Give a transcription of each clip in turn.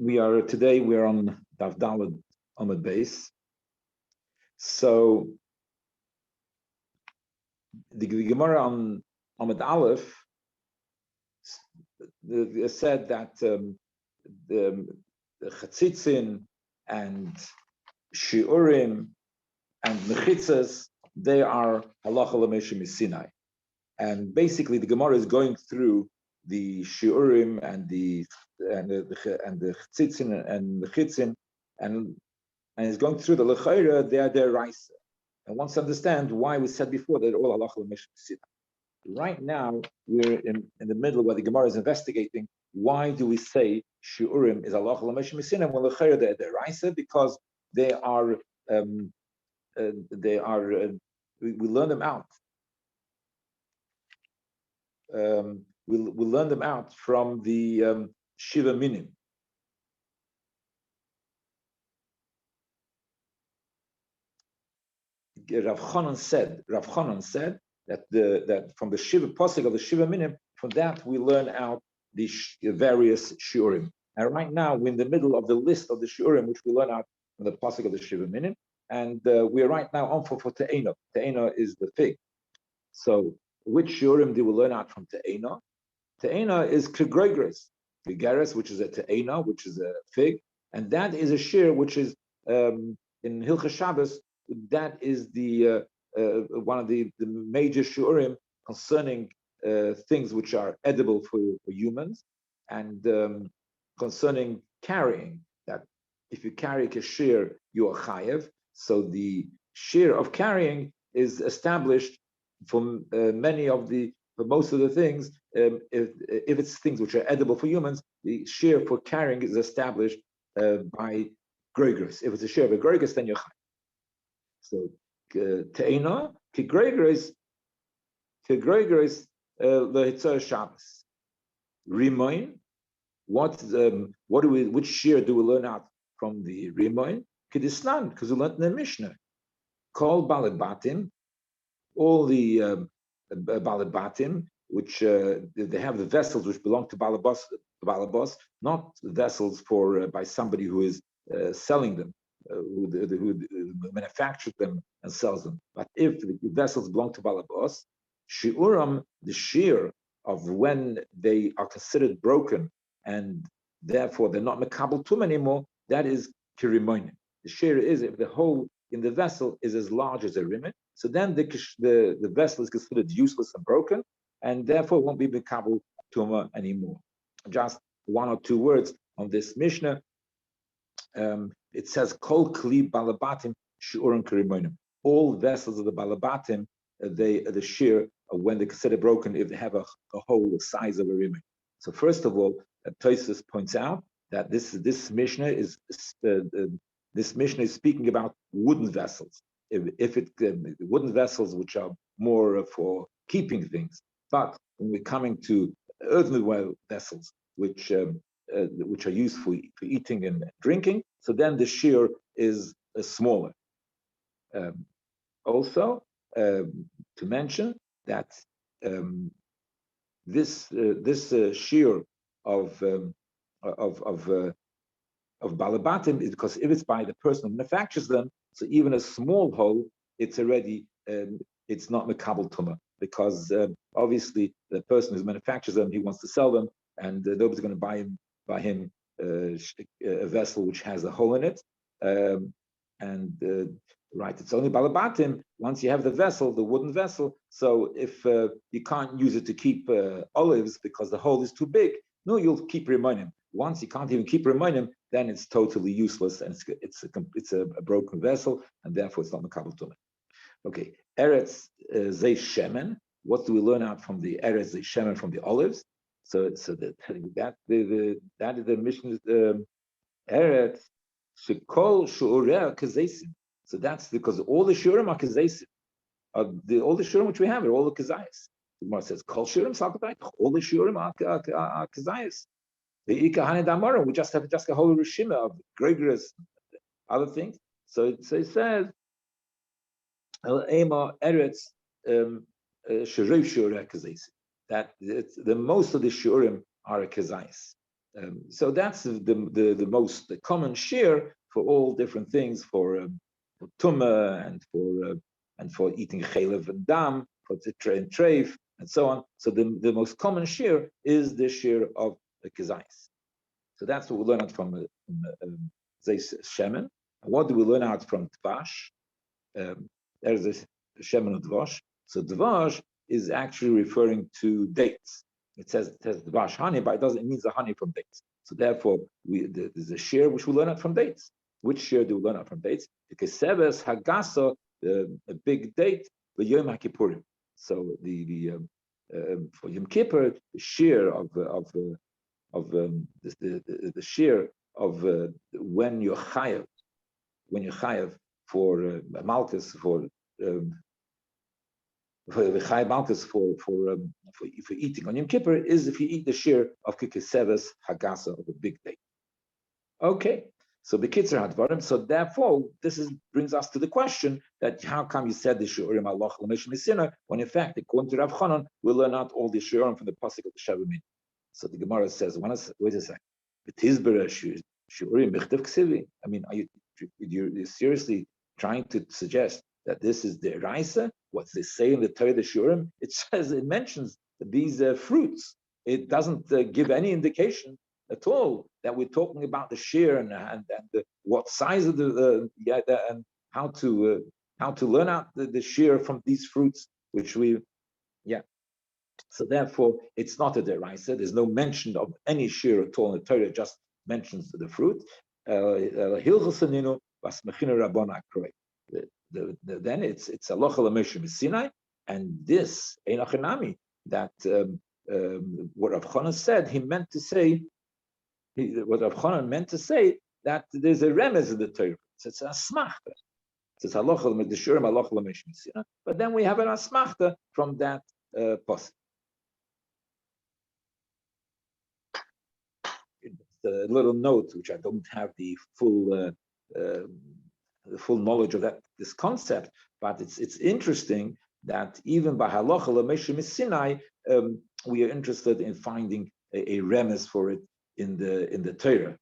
We're on Daf Daled Amud Beis. So the Gemara on Amud Aleph said that the Chatzitzin and Shiurim and Mechitzas, they are halacha l'meisha misinai. And basically, the Gemara is going through the Shiurim and the Chatzitzin and Mechitzin, and it's going through the L'chaira, they are their Raisa. And wants to understand why we said before that all halacha l'meisha misinai. Right now, we're in the middle where the Gemara is investigating why do we say Shiurim is halacha l'meisha misinai when L'chaira they are their Raisa, because they are we learn them out. We learn them out from the Shiva Minim. Rav Chanan said that that from the Shiva Pasuk of the Shiva Minim, from that we learn out the various Shiurim. And right now we're in the middle of the list of the Shiurim, which we learn out from the Pasuk of the Shiva Minim. And we're right now on for Te'ena. Te'ena is the fig. So which Shiurim do we learn out from Te'ena? Te'ena is Kegregres, Figeres, which is a Te'ena, which is a fig. And that is a shir which is in Hilchas Shabbos, that is the one of the major Shiurim concerning things which are edible for humans, and concerning carrying, that if you carry a shir, you are chayev. So the shir of carrying is established for most of the things. If it's things which are edible for humans, the shir for carrying is established by Gregors. If it's a shir of a Gregors, then you're chayev. So te'ena ki Gregors lehitzar Shabbos. Rimoin. Which shir do we learn out from the Rimoin? Kedisnan, because we learned in the Mishnah. Called Balabatim, all the Balabatim, which they have the vessels which belong to Balabas, not vessels for by somebody who is selling them, who manufactures them and sells them. But if the vessels belong to Balabas, Shiuram, the shear of when they are considered broken and therefore they're not Mekabel Tum anymore, that is Kirimoinim. The shear is if the hole in the vessel is as large as a rimit, so then the vessel is considered useless and broken, and therefore won't be Mekabel Tuma anymore. Just one or two words on this Mishnah. It says Kol Kli Balabatim Shiurim Kirimoinim. All vessels of the Balabatim, the shear when they're considered broken if they have a hole the size of a rimit. So first of all, Tosfos points out that this Mishnah is speaking about wooden vessels. If wooden vessels which are more for keeping things, but when we're coming to earthenware vessels which are used for eating and drinking, so then the shear is smaller. Also, to mention that this shear of Balabatim is because if it's by the person who manufactures them, so even a small hole, it's already it's not Mekabel Tuma, because obviously the person who manufactures them, he wants to sell them, and nobody's going to buy him a vessel which has a hole in it. Right, it's only Balabatim once you have the vessel, the wooden vessel. So if you can't use it to keep olives because the hole is too big, no, you'll keep Rimonim. Once you can't even keep Rimonim, then it's totally useless, and it's a broken vessel, and therefore it's not Mekabel Tumah. Okay, Eretz Zei Shemen. What do we learn out from the Eretz Zei Shemen from the olives? So that is the mission. Eretz Shekol Shu'ureh Kazeisim. So that's because all the Shurim are Kazeisim. All the Shurim which we have are all the Kazayas. The Gemara says Kol Shurim Salkatayt. All the Shurim are Kazayas. The Ika Haned Amara, we just have a whole Rishima of Gregorus, other things. So it says El Ema Eretz Shuriv Shureh Kazeisim. That the most of the Shurim are a Kazayas. So that's the most common shear for all different things, for tumah and for eating chalev and dam, for titra and treif, and so on. So the most common shear is the shear of the kizayis. So that's what we learn out from Zeis Shemen. And what do we learn out from Dvash? There's this Shemen of Dvash. So Dvash is actually referring to dates. It says Dvash honey, but it means the honey from dates. So therefore, there's a shear which we learn out from dates. Which shear do we learn out from dates? The Keseves Hagasa, a big date, the Yom HaKippurim. So for Yom Kippur, the shear of the shear of when you're chayav for malchus for the chayav malchus for eating on Yom Kippur is if you eat the shear of kikeseves hagasa of a big day. Okay, so the kitzur hadvarim. So therefore, brings us to the question that how come you said the shiurim Allah l'mesh misina when in fact according to Rav Chanan we learn out all the shiurim from the pasuk of the Shavim. So the Gemara says, wait a second. I mean, are you seriously trying to suggest that this is the Raisa? What's they say in the Torah, the Shurim? It mentions these fruits. It doesn't give any indication at all that we're talking about the shear and what size of and how to learn out the shear from these fruits, which So therefore, it's not a deraisa. There's no mention of any shear at all in the Torah. It just mentions the fruit. Then it's halacha l'moshe Sinai, and this einachinami that what Rav Chanan said. He meant to say what Rav Chanan meant to say that there's a remez in the Torah. It's a asmachta. It's halacha the shurim halacha l'moshe Sinai. But then we have an asmachta from that pasuk. A little note, which I don't have the full knowledge of this concept, but it's interesting that even by halacha l'moshe Sinai, we are interested in finding a remez for it in the Torah.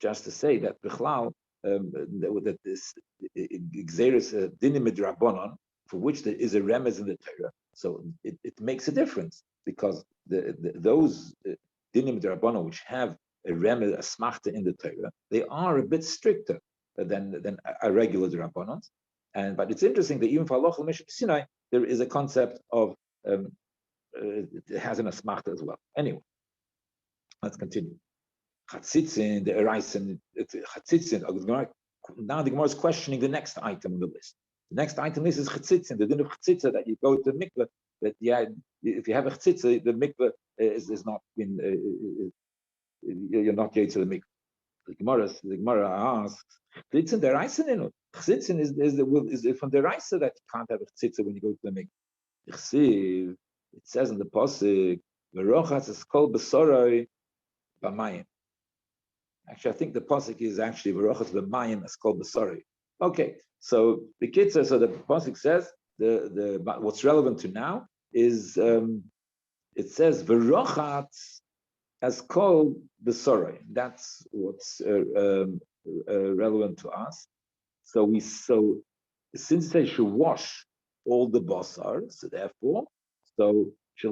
Just to say that bichlal that this exeris dinim midrabanan, for which there is a remez in the Torah, so it makes a difference because those dinim midrabanan which have a remez, a smachta in the Torah, they are a bit stricter than a regular drabanans. But it's interesting that even for halacha l'moshe Sinai, there is a concept of it has an asmachta as well. Anyway, let's continue. Chatzitzin, the Eraisen, Chatzitzin. Now the Gemara is questioning the next item on the list. The next item on the list is Chatzitzin, the din of Chatzitza, that you go to the mikveh, that if you have a Chatzitza, the mikveh is not you're not yet to the mikveh. The Gemara asks, Chatzitza the Eraisen in it. Chatzitza is from the Eraisen that you can't have a Chatzitza when you go to the mikveh. It says in the pasuk, "V'rochas es kol b'soroi b'mayim." Actually, I think the pasuk is actually "V'rochas b'mayim es kol b'soroi." Okay, so the kitzur. So the pasuk says but what's relevant to now is it says "V'rochas es kol b'soroi." That's what's relevant to us. So since they should wash all the basar, so therefore. So so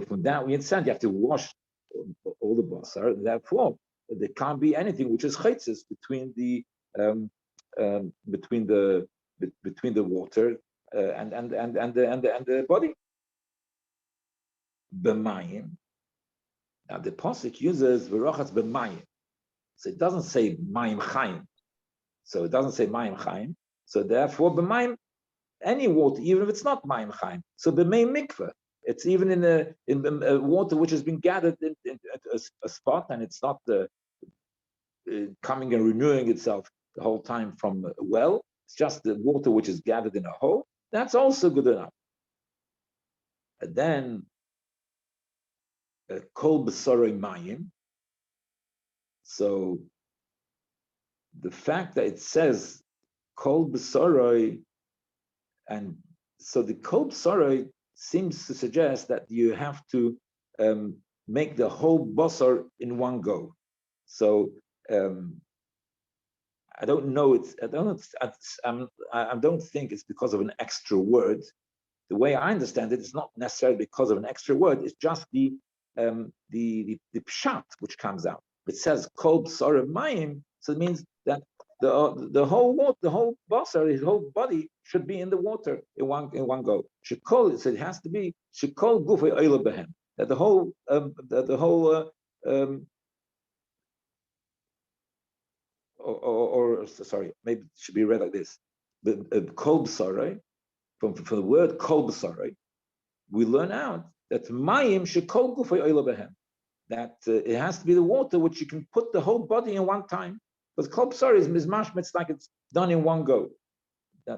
from that we understand you have to wash all the basar. Therefore, there can't be anything which is chaitzes between the water and the body. B'mayim. Now the pasuk uses v'rochas b'mayim, so it doesn't say mayim chaim. So it doesn't say mayim chaim. So therefore, b'mayim, any water, even if it's not mayim chaim. So b'may mikveh, it's even in the water which has been gathered in a spot, and it's not coming and renewing itself the whole time from a well. It's just the water which is gathered in a hole. That's also good enough. And then kol b'sorei mayim. So the fact that it says kol b'soroi, and so the kol b'soroi seems to suggest that you have to make the whole basar in one go. So I don't know. I don't think it's because of an extra word. The way I understand it, it's not necessarily because of an extra word. It's just the pshat which comes out. It says kol b'sar mayim, so it means that the whole water, the whole basar, his whole body should be in the water in one go. Shekol, so it has to be shekol gufay oila behem. That the whole or sorry, maybe it should be read like this: the kol b'sar, from the word kol b'sar, we learn out that mayim shekol gufay oila behem. That it has to be the water which you can put the whole body in one time. Because kol b'sar is mizmashmet, it's like it's done in one go.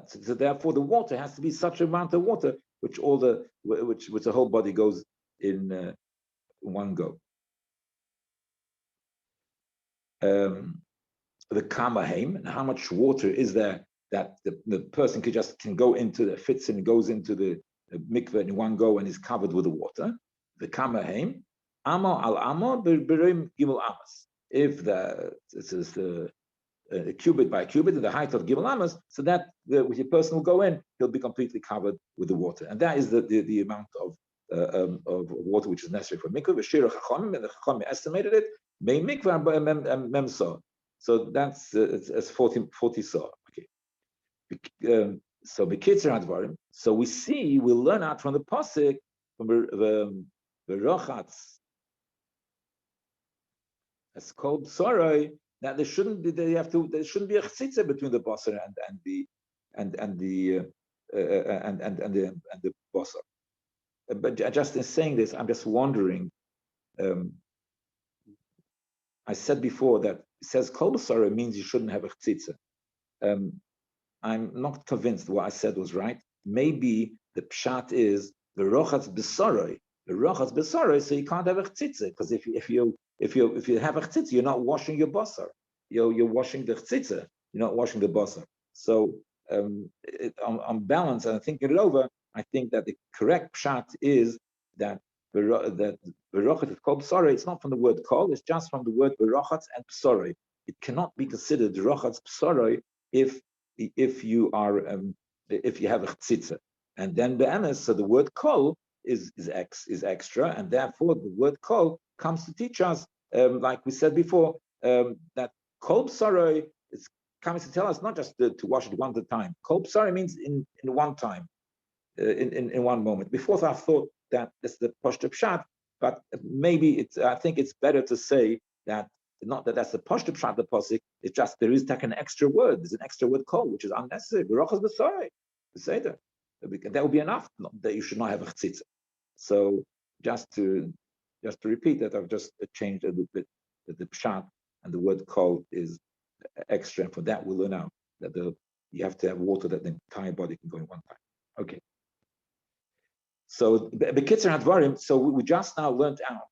So therefore, the water has to be such an amount of water which the whole body goes in one go. The kamaheim, and how much water is there that the person can go into the fits and goes into the mikveh in one go and is covered with the water. The kamaheim, amo al amo berim gimel amas. If this is the cubit by cubit in the height of gimel amas, so that the person will go in, he'll be completely covered with the water, and that is the amount of water which is necessary for mikveh. V'shira chachamim, and the chachamim estimated it. May mikveh mem so. So that's it's 40 saw. Okay. So b'kitzer hadvarim. So we learn out from the pasuk from the rochatz as called sorrow that there shouldn't be a chtzitza between the basar and the basar. But just in saying this, I'm just wondering. I said before that it says kol b'sara means you shouldn't have a chtzitza. I'm not convinced what I said was right. Maybe the pshat is the rochatz b'saroi. The rochatz b'saroi, so you can't have a chtzitza, because if you have a chtzitza, you're not washing your basar. You're washing the chtzitza. You're not washing the basar. So on balance, and thinking it over, I think that the correct pshat is that the berochat is called psare. It's not from the word kol, it's just from the word berochat and psare. It cannot be considered berochat psare if you have a chtzitza. And then be'emes, so the word kol is extra, and therefore the word kol comes to teach us, like we said before, that kol psare is coming to tell us not just to wash it one at a time. Kol psare means in one time, in one moment. Before I thought that is the pashto pshat, but maybe I think it's better to say that not that that's the pashto pshat the pasuk. It's just there is an extra word. There's an extra word kol, which is unnecessary. Berachas b'sarei, to say that would be enough. That you should not have a chtzitza. So just to repeat that, I've just changed a little bit that the pshat and the word kol is extra, and for that we'll learn out that you have to have water that the entire body can go in one time. Okay. So b'kitzer hadvarim. So we just now learned out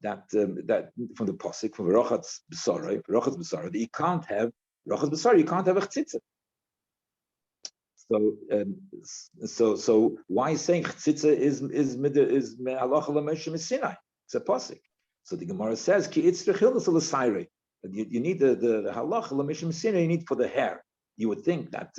that that from the pasuk from rochatz b'sarei, that you can't have rochatz b'sarei. You can't have a chtzitza. So why is saying chtzitza is halacha l'Moshe Sinai? It's a pasuk. So the Gemara says ki itzrich hildas l'sayrei. You need the halacha l'Moshe Sinai. You need for the hair. You would think that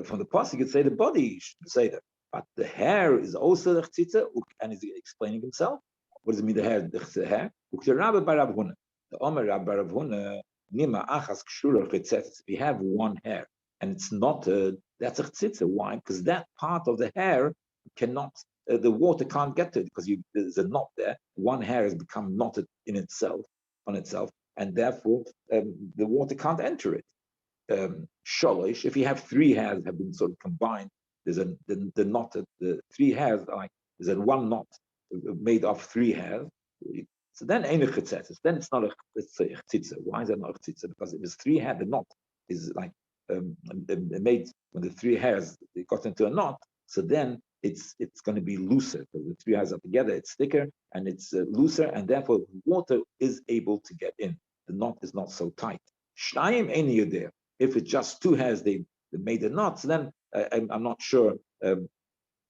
from the pasuk you'd say the body should say that. But the hair is also the chtzitza, and he's explaining himself. What does it mean, the hair? The hair. The Rabbi Rav Huna. The Omer Rabbi Rav Huna, nima achas kshura chitzetzes. If you have one hair and it's knotted, that's a chtzitza. Why? Because that part of the hair cannot, the water can't get to it because there's a knot there. One hair has become knotted on itself, and therefore the water can't enter it. Sholish, if you have three hairs have been sort of combined, there's the knotted, the three hairs there's one knot made of three hairs. So then ain't a chitzetzes. Then it's not a chitzetza. Why is that not a chitzetza? Because if it's three hairs, the knot is like made when the three hairs they got into a knot. So then it's going to be looser because the three hairs are together. It's thicker and it's looser, and therefore water is able to get in. The knot is not so tight. Shnayim ain't there. If it's just two hairs, they made a knot. So then I'm not sure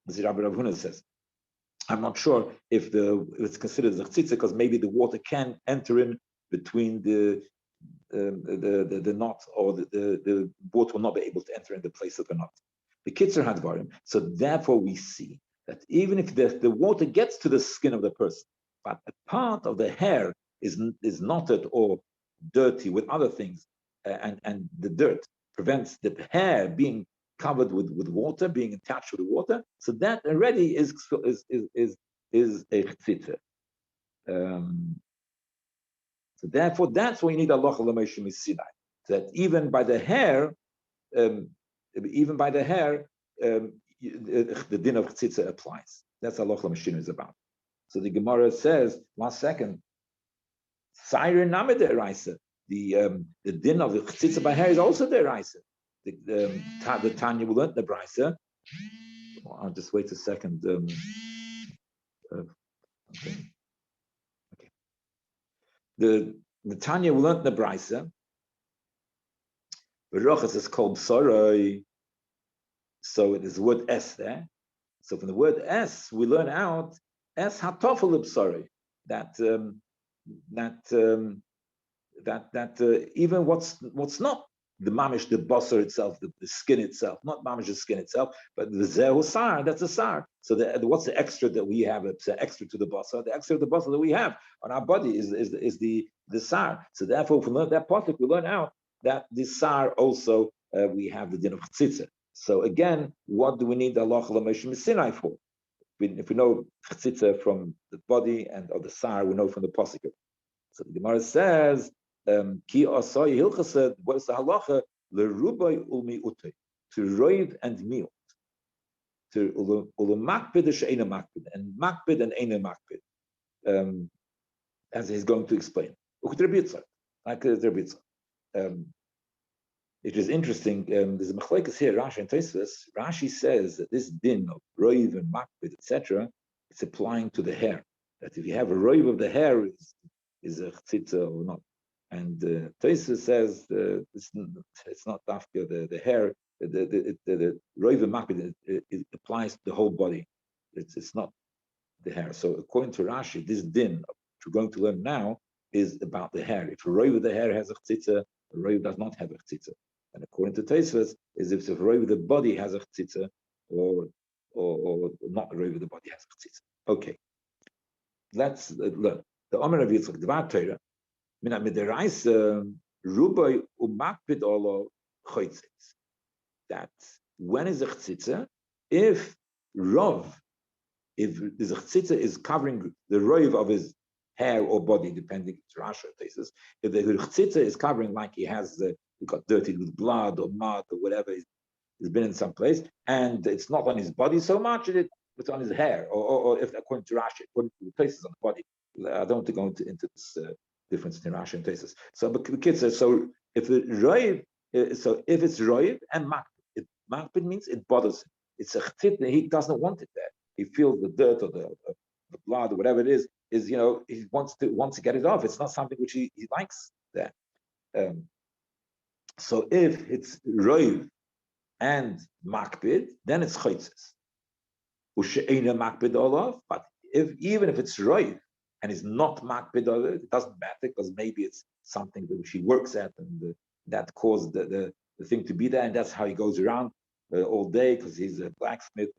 As Rabbi Rav Huna says. I'm not sure if it's considered as a chtzitza because maybe the water can enter in between the knot, or the water will not be able to enter in the place of the knot. The kitzer hadvarim. So therefore, we see that even if the water gets to the skin of the person, but a part of the hair is knotted or dirty with other things, and the dirt prevents the hair being covered with water, being attached to the water. So that already is a chtzitza. So therefore, that's why you need Allah l'meishim misinai. That even by the hair, the din of chtzitza applies. That's Allah l'meishim is about. So the Gemara says, 1 second, Siren Namid Deraisa. The din of the chtzitza by hair is also deraisa. The Tanya will learn the Brisa. I'll just wait a second. Okay. The Tanya will learn the Brisa. Berochas is called B'soroi. So it is the word S there. So from the word S, we learn out S hatofel B'soroi. That even what's not the mamish, the basar itself, the skin itself, not mamish the skin itself, but the zehu sar, that's a sar. So what's the extra that we have? It's extra to the basar. The extra to the basar that we have on our body is the sar. So therefore, if we learn that pasuk, we learn out that the sar also we have the din of chtzitza. So again, what do we need Allah l'meishim Sinai for? If we know chtzitza from the body and of the sar, we know from the pasuk. So the Gemara says, Ki asai hilchased, what is the halacha? Lerubai ulmi utei, to roiv and miut, to ulamakpid she'ena makpid, and makpid and ena makpid, as he's going to explain. Like it is interesting. There's a machlekes here, Rashi and Tosfos. Rashi says that this din of roiv and makpid, etc., it's applying to the hair. That if you have a roiv of the hair, is a chtzitza or not? And Tosfos says it's not dafka the hair. The roiv makpid it applies to the whole body. It's not the hair. So according to Rashi, this din which we're going to learn now is about the hair. If a roiv of the hair has a chtzitza, a roiv does not have a chtzitza. And according to Tosfos, is if a roiv of the body has a chtzitza, or not a roiv of the body has a chtzitza. Okay, let's learn. The Omer of Yitzchak Dvar Torah. That when is a chtzitza? If the chtzitza is covering the roiv of his hair or body, depending on Rashi cases, if the chtzitza is covering, like he got dirty with blood or mud or whatever, he's been in some place, and it's not on his body so much, it's on his hair, or if according to Rashi, according to the places on the body. I don't want to go into this difference in Rashi and Tosfos. So, but the kids say, so if it's roiv and makpid means it bothers him. It's a chtzitza, he doesn't want it there. He feels the dirt or the blood or whatever it is he wants to get it off. It's not something which he likes there. So if it's roiv and makpid, then it's chaytzis. Ushe'ena makpid olav, but even if it's roiv and it's not makpid olav, it doesn't matter because maybe it's something that she works at and that caused the thing to be there, and that's how he goes around all day because he's a blacksmith,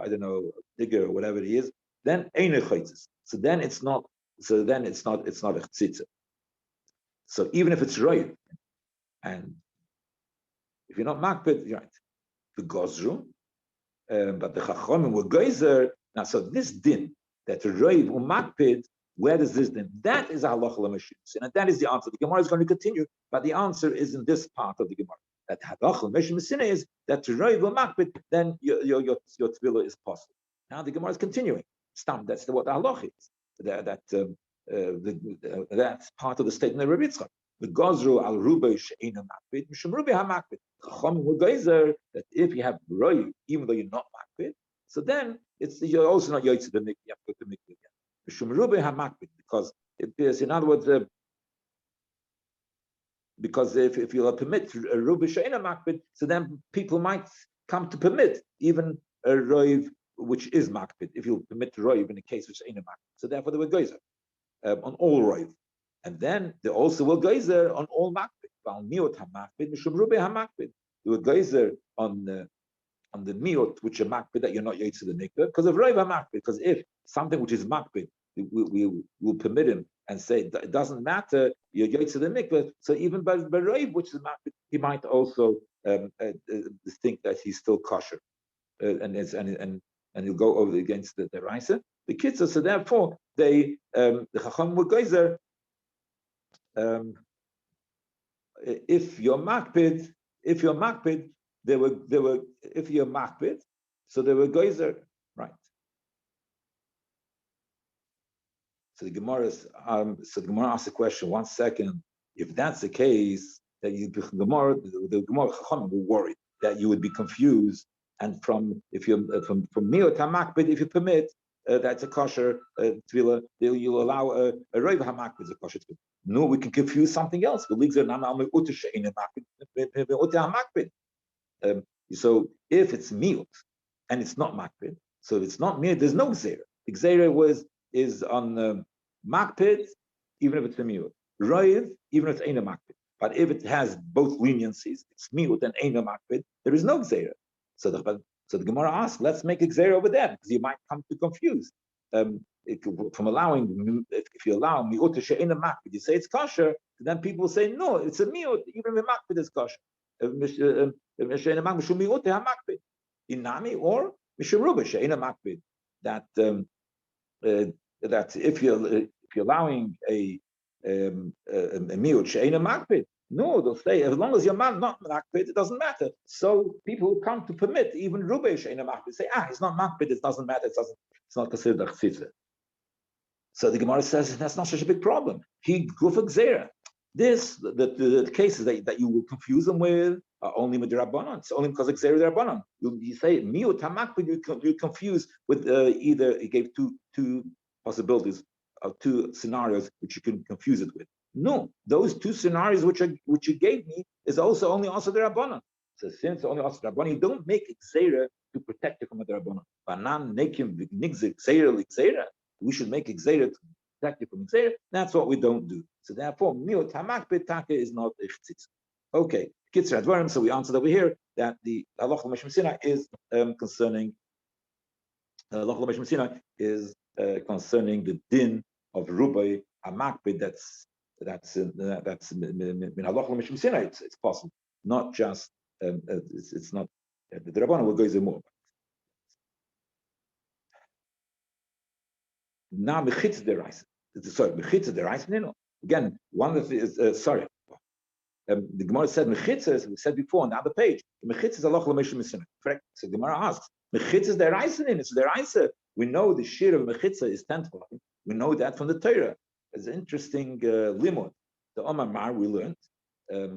I don't know, digger or whatever he is. Then eine chaytzis. So then it's not a chtzitza. So even if it's roiv, and if you're not makpid, you're right. The gozru, but the chachomim were geyser. Now, so this din that roiv umakpid, where does this din? That is halacha l'meshus, and that is the answer. The Gemara is going to continue, but the answer is in this part of the Gemara. That halacha l'meshus is that roiv umakpid, then your tefillah is possible. Now the Gemara is continuing. Stam, that's what the halacha is. That's part of the statement of Rabbi Yitzchak. The gozru al rubai she'ena makpid, mishum rubai hamakpid. Chacham will geyser that if you have roiv, even though you're not makpid, so then you're also not yoytze the mikveh. You have to go to mikveh again. Mishum rubai hamakpid, because it is, in other words, because if you'll permit rubai she'ena makpid, so then people might come to permit even a roiv which is makpid, if you permit roiv in a case which ain't a makpid. So therefore they were geyser on all roiv. And then they also were geyser on all makpid. They were geyser on the miot, which are makpid, that you're not yotze the mikveh, because of roiv makpid. Because if something which is makpid, we will permit him and say that it doesn't matter, you're yotze the mikveh. So even by roiv, which is makpid, he might also think that he's still kosher, and he'll go over against the Raisa. The kids, so therefore they the Chacham were geyser. If you're makpid, they were if you're makpid, so they were geyser, right? So the Gemara asks the question. 1 second. If that's the case, that the Gemara Chacham were worried that you would be confused, and from miot hamakbid, if you permit, that's a kosher tefillah, you'll allow a roiv hamakbid a kosher tefillah. No, we can confuse something else. So if it's miut and it's not makbid, so if it's not miut, there's no gzeira. The gzeira is on makbid, even if it's a miut. Roiv, even if it's ain't a makbid. But if it has both leniencies, it's miut and ain't a makbid, there is no gzeira. So the Gemara asks, let's make a gzeira over there, because you might come to confuse. From allowing, if you allow miut she'ein a makbid, you say it's kosher, then people will say, no, it's a miut, even if makbid is kosher. Inami or misharuba she'ein a makbid. That if you're allowing a miut she'ein a makbid, no, they'll say as long as you're not makbid, it doesn't matter. So people will come to permit even ruba she'ein a makbid. Say, it's not makbid, it doesn't matter. It's not considered a chtzitza. So the Gemara says that's not such a big problem. He go for gzeira. The cases that you will confuse them with are only with the Rabbanon. It's only because of gzeira the Rabbanon. You say miut hamakbid, you confuse with either. He gave two possibilities of two scenarios which you can confuse it with. No, those two scenarios which you gave me is also only the Rabbanon. So since only the Rabbanon, you don't make gzeira to protect you from the Rabbanon. Banan nekim nigzik gzeira. We should make gzeira to protect you from gzeira. That's what we don't do. So therefore, miut hamakbid taka is not a chtzitz. Okay, kitzur advarim. So we answered over here that the halacha l'meshim sinai is concerning concerning the din of rubai hamakbid. That's min halacha l'meshim sinai. It's possible, not just it's not the Rabbanan will go into more. Now mechitz deraisa. Sorry, mechitz deraisa. No. Again, one of the is sorry. The Gemara said mechitz, as we said before on the other page. Mechitz is halacha l'meshim sinai. Correct. So the Gemara asks, mechitz is deraisa. It's deraisa. We know the shir of mechitza is 10 tefachim. We know that from the Torah. It's an interesting limud. The Omar Mar we learned.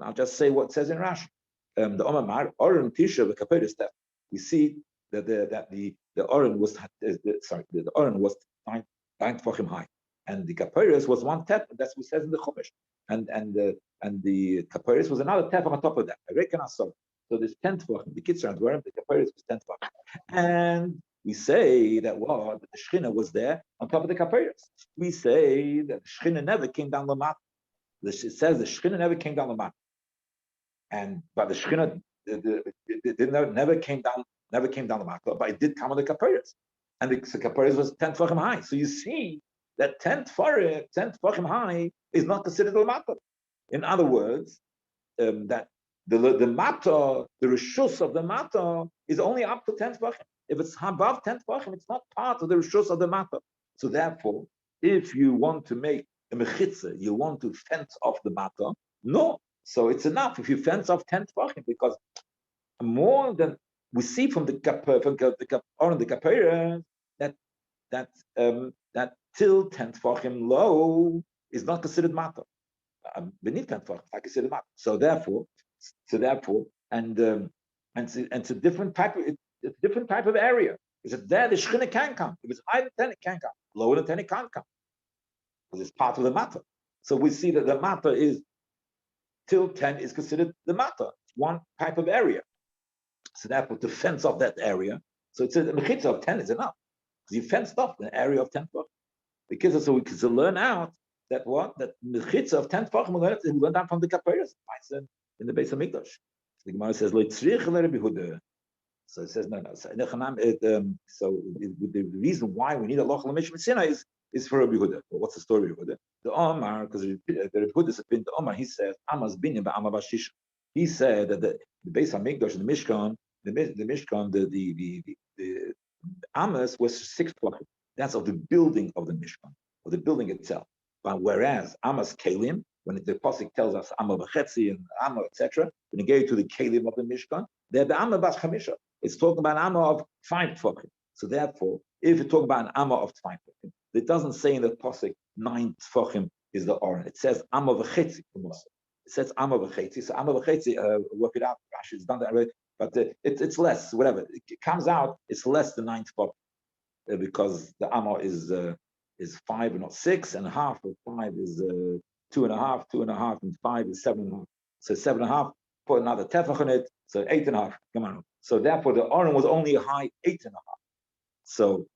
I'll just say what it says in Rashi. The Omar Mar Oren Tisha v'Kaperes Tef. We see that the Oren was the Oren was 9 tefachim high, and the Kaperes was 1 tef. That's what it says in the Chumash. And the Kaperes was another tef on top of that. I reckon I saw. So there's 10 tefachim. The Kitzur Advarim, the Kaperes was 10 tefachim, and we say that the Shechina was there on top of the Kaperes. We say that the Shechina never came down the mat. It says the Shechina never came down the mat, but the Shechina never came down the mat, but it did come on the Kaperes, and the Kaperes was 10 tefachim high. So you see that 10 tefachim high is not considered a matter. In other words, that the matter, the reshus of the matter, is only up to 10 tefachim. If it's above 10 tefachim, it's not part of the reshus of the matter. So therefore, if you want to make a mechitza, you want to fence off the matter, no. So it's enough if you fence off 10 tefachim, because more than we see from the kapera that till 10 tefachim low is not considered matter. Beneath 10 tefachim, I consider matter. So therefore, and it's a different type of area. Is it there? The Shechina can come. If it's higher than 10, it can come. Lower than 10, it can't come, because it's part of the matter. So we see that the matter is till 10 is considered the matter. It's one type of area. So therefore, to fence off that area, So it's a mechitza of 10 is enough. Because you fenced off an area of 10 tefachim. Because so we can learn out that what? That mechitza of 10 tefachim we learned out from the kaperas in the base of Mikdash. The Gemara says, so it says no. So the reason why we need a loch l'mishim Sinai is for Rabbi Yehuda. Well, what's the story of Yehuda? The Omar, because the Rabbi Yehuda's opinion, the Omar, he says, Amas binim ba'ama bashish. He said that the base of Mikdash, the Mishkan, the Amas was 6 tefachim. That's of the building of the Mishkan, of the building itself. But whereas Amas Kalim, when the Pasuk tells us Amma B'chetzi and Amma, etc., when you get to the Kalim of the Mishkan, they're the Amma Bas Chamisha. It's talking about an Amma of 5 tefachim. So therefore, if you talk about an Amma of 5 tefachim, it doesn't say in the Pasuk 9 tefachim is the Oren. It says Amma V'chetzi. It says Amma V'chetzi. So Amma V'chetzi, work it out. Rashi has done that already. But it's less, whatever. It comes out, it's less than 9 tefachim. Because the Amma is 5 and not 6, and half of 5 is 2.5, 2.5, and 5 is 7.5. So 7.5, put another tefach on it, so 8.5. Come on. So therefore, the Aron was only a high 8.5. So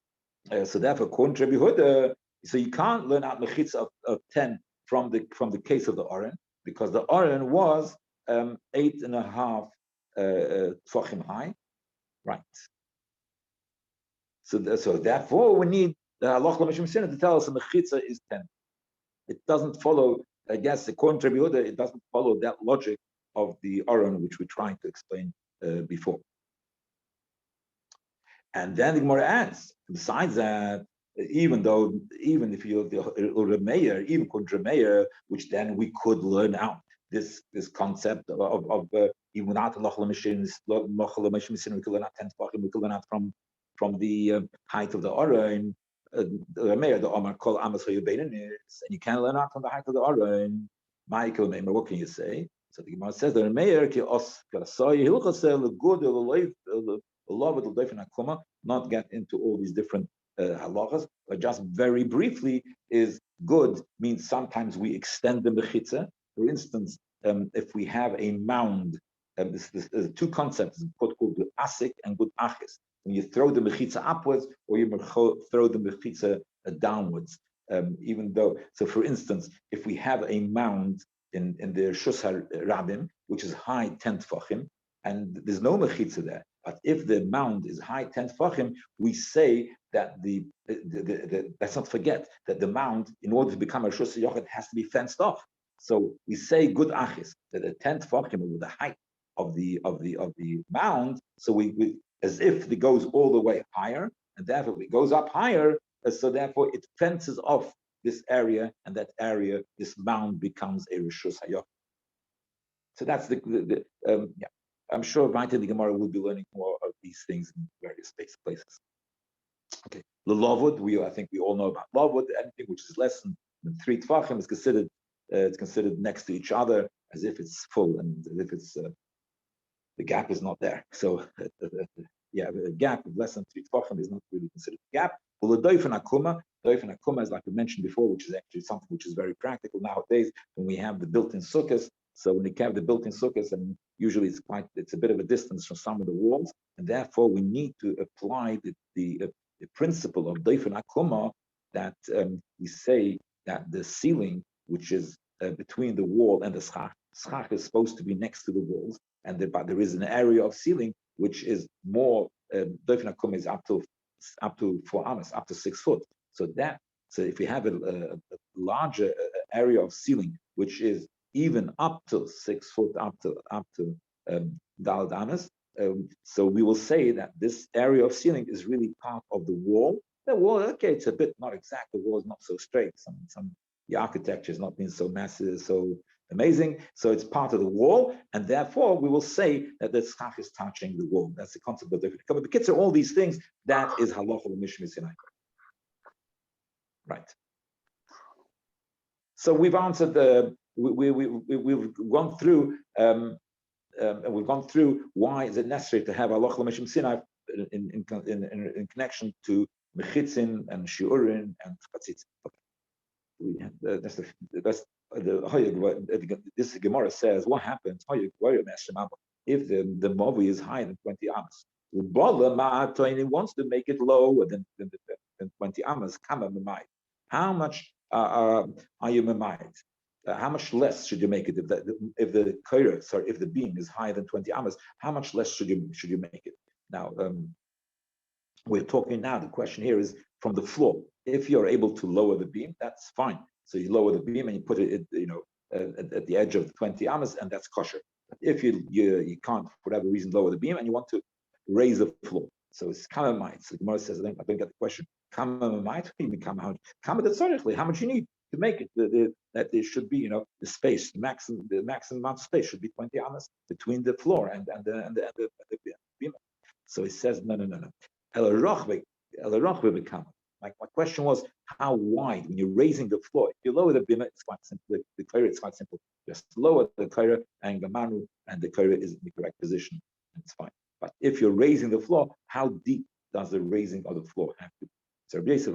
therefore, according to Rabbi Yehuda, so you can't learn out mechitza of 10 from the case of the Aron, because the Aron was 8.5 tefachim high, right? So therefore, we need the halach l'mishim sinai to tell us the mechitza is 10. It doesn't follow, I guess, according to Rabbi Yehuda, it doesn't follow that logic of the Aron, which we're trying to explain before. And then the Gemara adds, besides that, even if you're the Remeir, even Meir, which then we could learn out this concept of even without the halach l'mishim sinai, we could learn out 10 tefachim, we could learn out from the height of the Aron. The Omar called Amos and you can't learn out from the height of the Aron. Michael, what can you say? So the Gemara says the Remeir not get into all these different halachas, but just very briefly is good means sometimes we extend the mechitza. For instance, if we have a mound, this two concepts called good asik and good achis. When you throw the mechitza upwards or you throw the mechitza downwards, even though, so for instance, if we have a mound in the Shus HaRabim, which is high 10 tefachim, and there's no mechitza there, but if the mound is high 10 tefachim, we say that let's not forget that the mound, in order to become a Shus HaYochid, has to be fenced off. So we say good achis, that the 10 tefachim with the height of the mound, so we as if it goes all the way higher, and therefore it goes up higher, so therefore it fences off this area, and that area, this mound becomes a Rishus Hayot. So that's yeah. I'm sure right in the Gemara we'll be learning more of these things in various places. Okay, the Lavud, I think we all know about Lavud. Anything which is less than 3 tefachim is considered next to each other, as if it's full, and as if it's the gap is not there. So a gap of less than 3 tefachim is not really considered a gap. Well, the doifen akuma is like we mentioned before, which is actually something which is very practical nowadays when we have the built-in sukkahs. So when you have the built-in sukkahs, and usually it's a bit of a distance from some of the walls, and therefore we need to apply the principle of doifen akuma, that we say that the ceiling, which is between the wall and the schach is supposed to be next to the walls, but there is an area of ceiling which is more doifen akuma is up to 4 amas, up to 6 foot. So if we have a larger area of ceiling which is even up to 6 foot, up to daled amas, so we will say that this area of ceiling is really part of the wall. The wall, okay, it's a bit not exact. The wall is not so straight. The architecture has not been so massive, so amazing. So it's part of the wall, and therefore we will say that the schach is touching the wall. That's the concept of different. But the kids are all these things. That is halacha l'mishim sinai. Right. So we've answered we've gone through why is it necessary to have halacha l'mishim sinai in connection to mechitzin and shiurin and chatzitz. This Gemara says, what happens if the Movi is higher than 20 amas? And he wants to make it lower than 20 amas. How much are you memait? How much less should you make it if the beam is higher than 20 amas? How much less should you make it? Now we're talking now. The question here is from the floor. If you're able to lower the beam, that's fine. So you lower the beam and you put it, at the edge of the 20 amas, and that's kosher. But if you can't, for whatever reason, lower the beam and you want to raise the floor, so it's kamamite. So the Gemara says, I think get the question. Kamamite, how much you need to make it? That there should be, the space, the maximum amount of space should be 20 amas between the floor and the beam. So he says, no. My question was, how wide when you're raising the floor? If you lower the bima, it's quite simple. The kaira, it's quite simple. Just lower the kaira and gamanu, and the kaira is in the correct position, and it's fine. But if you're raising the floor, how deep does the raising of the floor have to be? So Rabbi says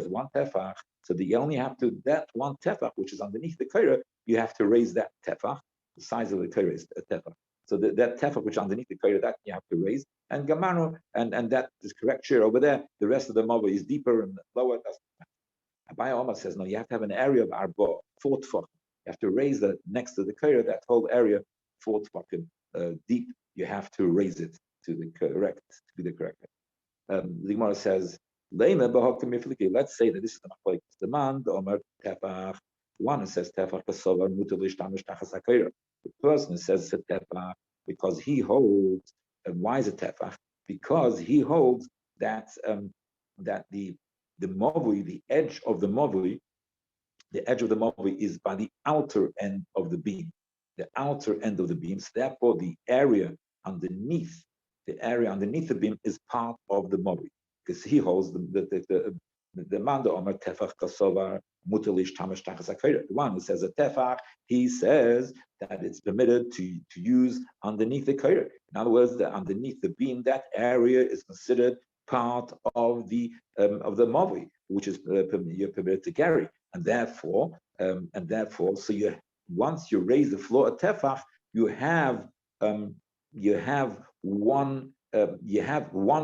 one tefach. So you only have to, that one tefach, which is underneath the kaira, you have to raise that tefach. The size of the kaira is a tefach. So that tefach which underneath the kaira, that you have to raise. And gamanu, and that is correct share over there. The rest of the mava is deeper and lower. Abai Omar says, no, you have to have an area of arba, 4 tefach. You have to raise that next to the kaira, that whole area, 4 tefachim deep. You have to raise it to be the correct. The Gemara says, let's say that this is the machlokes. The man, the Omer tefach. One who says tefach kasovar mutalish tamish tachas hakayra. The person who says tefach because he holds. And why is it tefach? Because he holds that the mavui, the edge of the mavui is by the outer end of the beam. The outer end of the beam. So therefore, the area underneath the beam is part of the mavui, because he holds the man the Omer tefach kasovar mutalish tamish tachas hakayra. The one who says a tefach, he says that it's permitted to use underneath the kaira. In other words, underneath the beam, that area is considered part of the mavui, which is you're permitted to carry, and therefore, so once you raise the floor at tefach, you have one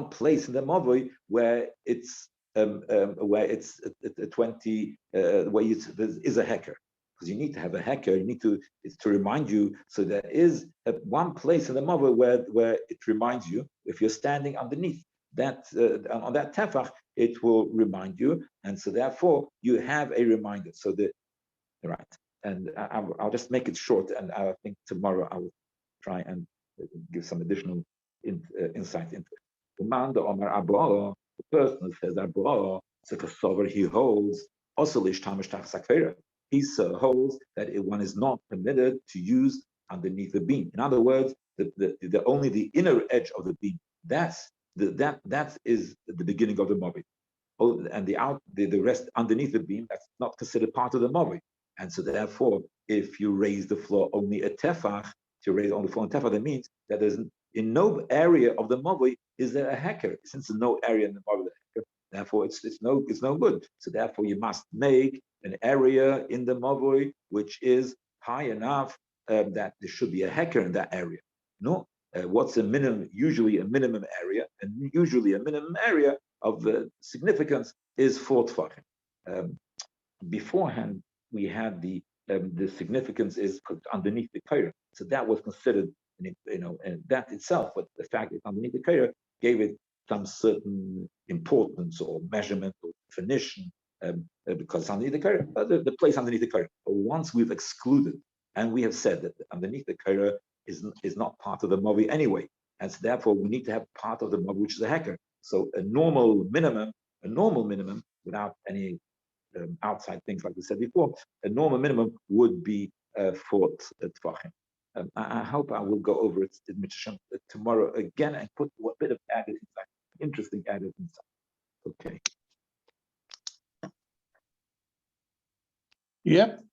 place in the mavui where it's 20 where there is a hecker, because you need to have a hecker. It's to remind you. So there is one place in the mavui where it reminds you. If you're standing underneath that on that tefach, it will remind you, and so therefore you have a reminder. So right, and I'll just make it short, and I think tomorrow I will try and give some additional insight into it. The man, the Omer Abba, the person who says Abba, he holds also lish tamish tachas hakayra. He holds that one is not permitted to use underneath the beam. In other words, the only the inner edge of the beam. That is the beginning of the mavui. Oh, and the rest underneath the beam, that's not considered part of the mavui. And so therefore, if you raise the floor only a tefach, to raise on the floor and tefach, that means that there's in no area of the mavui is there a hecker. Since there's no area in the mavui, therefore it's no good. So therefore, you must make an area in the mavui which is high enough that there should be a hecker in that area. No, what's a minimum? Usually a minimum area, and usually a minimum area of significance is 4 tefachim. Beforehand, we had the significance is underneath the kaira, so that was considered, and that itself, but the fact that underneath the kaira gave it some certain importance or measurement or definition, because underneath the kaira, the place underneath the kaira. But once we've excluded, and we have said that underneath the kaira is not part of the mavui anyway, and so therefore we need to have part of the mavui which is a hecker. So a normal minimum without any outside things, like we said before, a normal minimum would be 4 tefachim. I hope I will go over it tomorrow again and put a bit of added insight, interesting added insight. Okay. Yep.